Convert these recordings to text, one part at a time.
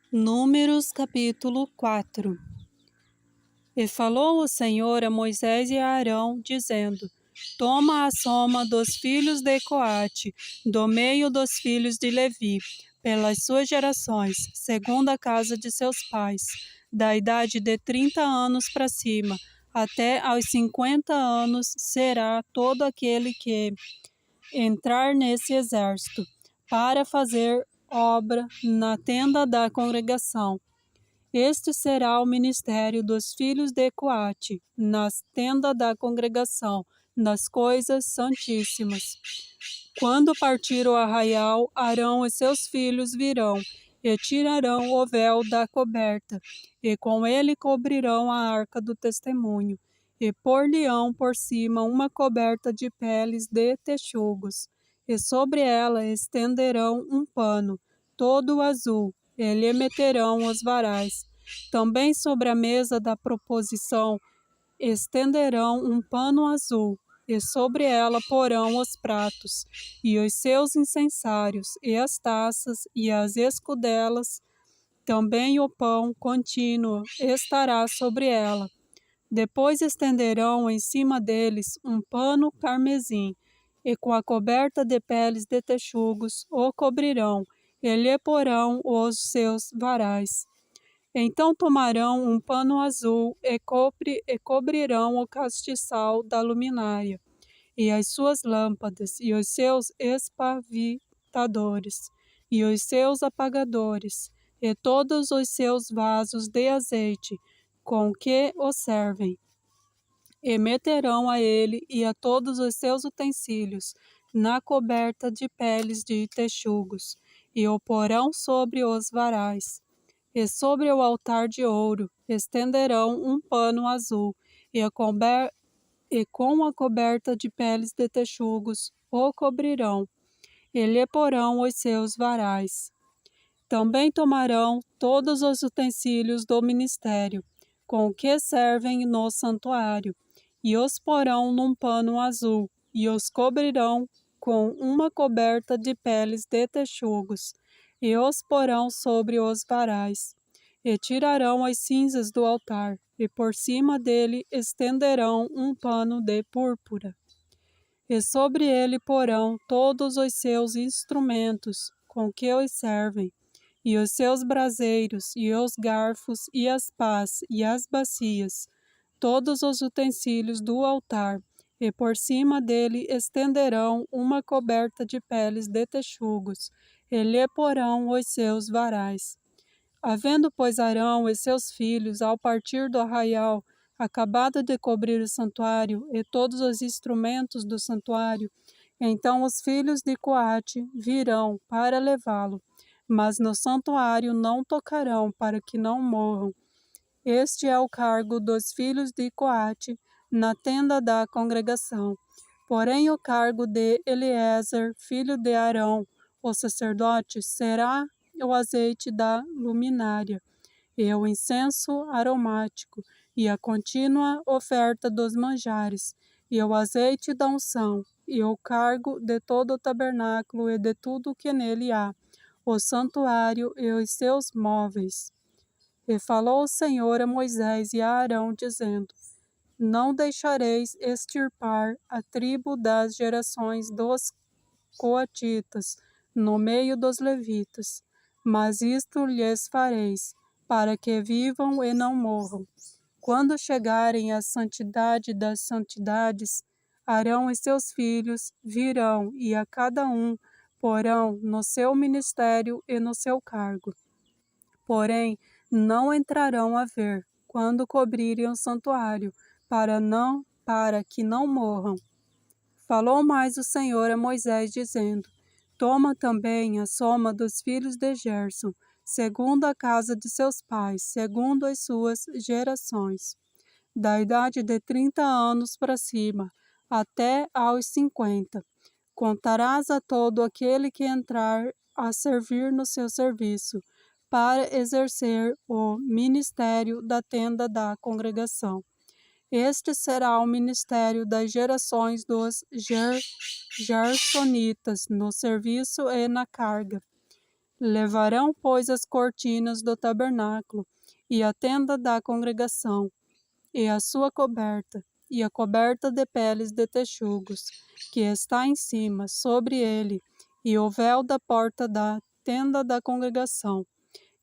Números capítulo 4. E falou o Senhor a Moisés e a Arão, dizendo: Toma a soma dos filhos de Coate, do meio dos filhos de Levi, pelas suas gerações, segundo a casa de seus pais, da idade de 30 anos para cima, até aos 50 anos será todo aquele que entrar nesse exército, para fazer obra na tenda da congregação. Este será o ministério dos filhos de Coate, nas tendas da congregação, nas coisas santíssimas. Quando partir o arraial, Arão e seus filhos virão, e tirarão o véu da coberta, e com ele cobrirão a arca do testemunho, e por-lhe-ão por cima uma coberta de peles de texugos, e sobre ela estenderão um pano, todo azul, e lhe meterão os varais. Também sobre a mesa da proposição estenderão um pano azul, e sobre ela porão os pratos, e os seus incensários, e as taças, e as escudelas. Também o pão contínuo estará sobre ela. Depois estenderão em cima deles um pano carmesim, e com a coberta de peles de texugos o cobrirão, e lhe porão os seus varais. Então tomarão um pano azul e cobrirão o castiçal da luminária, e as suas lâmpadas, e os seus espavitadores, e os seus apagadores, e todos os seus vasos de azeite, com que o servem. E meterão a ele e a todos os seus utensílios na coberta de peles de texugos, e o porão sobre os varais. E sobre o altar de ouro estenderão um pano azul, e com a coberta de peles de texugos o cobrirão, e lhe porão os seus varais. Também tomarão todos os utensílios do ministério, com que servem no santuário, e os porão num pano azul, e os cobrirão com uma coberta de peles de texugos, e os porão sobre os varais. E tirarão as cinzas do altar, e por cima dele estenderão um pano de púrpura. E sobre ele porão todos os seus instrumentos com que os servem, e os seus braseiros, e os garfos, e as pás, e as bacias, todos os utensílios do altar, e por cima dele estenderão uma coberta de peles de texugos, e lhe porão os seus varais. Havendo, pois, Arão e seus filhos, ao partir do arraial, acabado de cobrir o santuário e todos os instrumentos do santuário, então os filhos de Coate virão para levá-lo, mas no santuário não tocarão, para que não morram. Este é o cargo dos filhos de Coate na tenda da congregação. Porém, o cargo de Eliezer, filho de Arão, o sacerdote, será o azeite da luminária, e o incenso aromático, e a contínua oferta dos manjares, e o azeite da unção, e o cargo de todo o tabernáculo e de tudo o que nele há, o santuário e os seus móveis. E falou o Senhor a Moisés e a Arão, dizendo: Não deixareis extirpar a tribo das gerações dos coatitas no meio dos levitas, mas isto lhes fareis, para que vivam e não morram. Quando chegarem à santidade das santidades, Arão e seus filhos virão, e a cada um porão no seu ministério e no seu cargo. Porém, não entrarão a ver, quando cobrirem o santuário, para que não morram. Falou mais o Senhor a Moisés, dizendo: Toma também a soma dos filhos de Gerson, segundo a casa de seus pais, segundo as suas gerações, da idade de 30 anos para cima, até aos 50. Contarás a todo aquele que entrar a servir no seu serviço, para exercer o ministério da tenda da congregação. Este será o ministério das gerações dos Gersonitas, no serviço e na carga. Levarão, pois, as cortinas do tabernáculo, e a tenda da congregação, e a sua coberta, e a coberta de peles de texugos, que está em cima, sobre ele, e o véu da porta da tenda da congregação,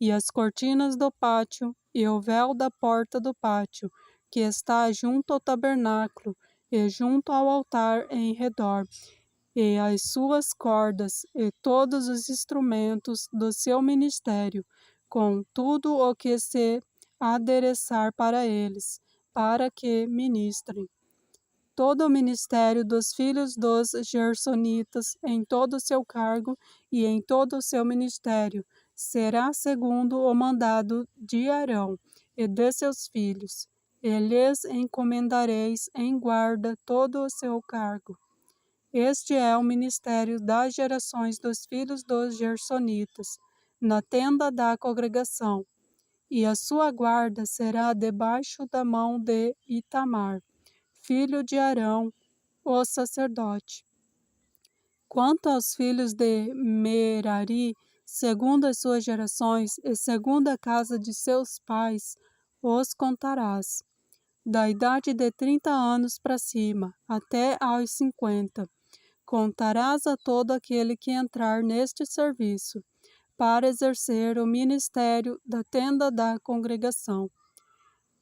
e as cortinas do pátio, e o véu da porta do pátio, que está junto ao tabernáculo, e junto ao altar em redor, e as suas cordas, e todos os instrumentos do seu ministério, com tudo o que se adereçar para eles, para que ministrem. Todo o ministério dos filhos dos Gersonitas, em todo o seu cargo e em todo o seu ministério, será segundo o mandado de Arão e de seus filhos, e lhes encomendareis em guarda todo o seu cargo. Este é o ministério das gerações dos filhos dos Gersonitas, na tenda da congregação, e a sua guarda será debaixo da mão de Itamar, filho de Arão, o sacerdote. Quanto aos filhos de Merari, segundo as suas gerações e segundo a casa de seus pais, os contarás, da idade de 30 anos para cima, até aos 50. Contarás a todo aquele que entrar neste serviço, para exercer o ministério da tenda da congregação.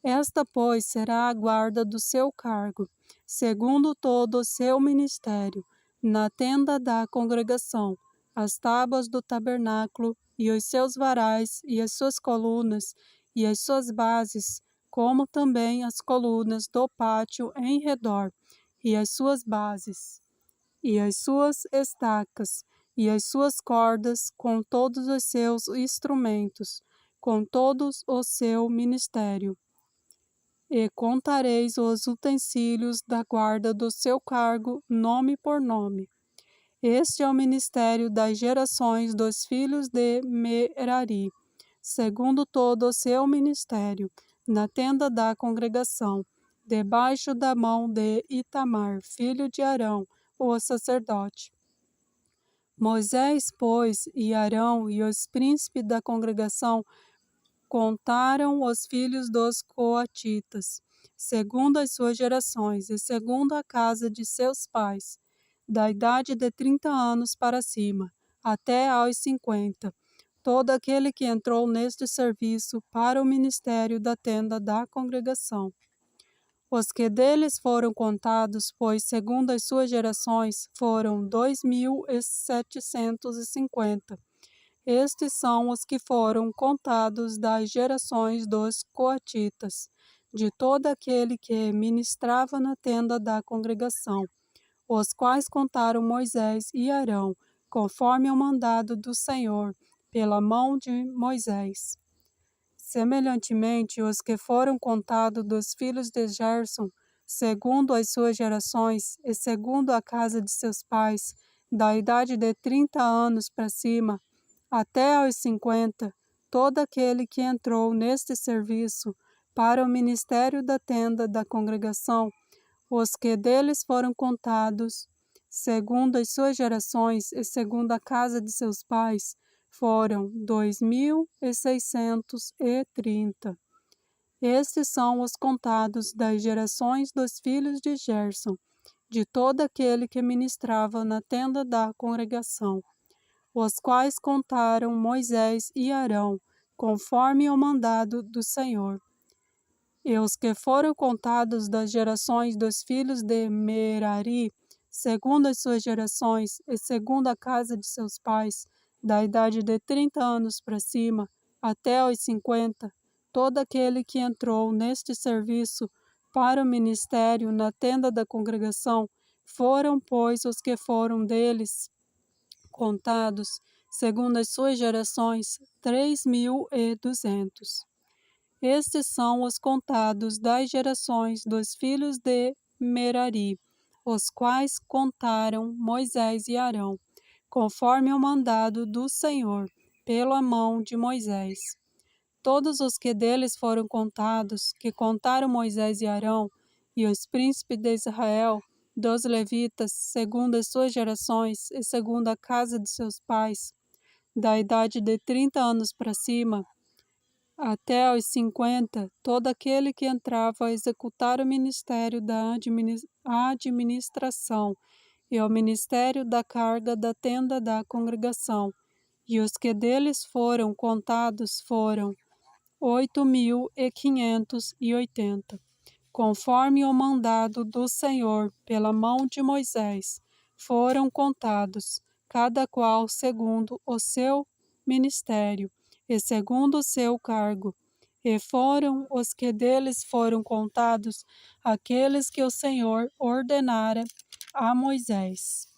Esta, pois, será a guarda do seu cargo, segundo todo o seu ministério, na tenda da congregação, as tábuas do tabernáculo, e os seus varais, e as suas colunas, e as suas bases, como também as colunas do pátio em redor, e as suas bases, e as suas estacas, e as suas cordas, com todos os seus instrumentos, com todos o seu ministério. E contareis os utensílios da guarda do seu cargo, nome por nome. Este é o ministério das gerações dos filhos de Merari, segundo todo o seu ministério, na tenda da congregação, debaixo da mão de Itamar, filho de Arão, o sacerdote. Moisés, pois, e Arão e os príncipes da congregação contaram os filhos dos coatitas, segundo as suas gerações e segundo a casa de seus pais, da idade de 30 anos para cima, até aos 50, todo aquele que entrou neste serviço para o ministério da tenda da congregação. Os que deles foram contados, pois segundo as suas gerações, foram 2.750. Estes são os que foram contados das gerações dos coatitas, de todo aquele que ministrava na tenda da congregação, os quais contaram Moisés e Arão, conforme o mandado do Senhor, pela mão de Moisés. Semelhantemente, os que foram contados dos filhos de Gerson, segundo as suas gerações e segundo a casa de seus pais, da idade de 30 anos para cima, até aos 50, todo aquele que entrou neste serviço para o ministério da tenda da congregação, os que deles foram contados, segundo as suas gerações e segundo a casa de seus pais, foram 2.630. Estes são os contados das gerações dos filhos de Gerson, de todo aquele que ministrava na tenda da congregação, os quais contaram Moisés e Arão, conforme o mandado do Senhor. E os que foram contados das gerações dos filhos de Merari, segundo as suas gerações e segundo a casa de seus pais, da idade de 30 anos para cima, até aos 50, todo aquele que entrou neste serviço para o ministério na tenda da congregação, foram, pois, os que foram deles contados, segundo as suas gerações, 3.200. Estes são os contados das gerações dos filhos de Merari, os quais contaram Moisés e Arão, conforme o mandado do Senhor, pela mão de Moisés. Todos os que deles foram contados, que contaram Moisés e Arão, e os príncipes de Israel, dos levitas, segundo as suas gerações e segundo a casa de seus pais, da idade de 30 anos para cima, até os 50, todo aquele que entrava a executar o ministério da administração e o ministério da carga da tenda da congregação, e os que deles foram contados foram 8.580, conforme o mandado do Senhor pela mão de Moisés, foram contados, cada qual segundo o seu ministério e segundo o seu cargo. E foram os que deles foram contados, aqueles que o Senhor ordenara a Moisés.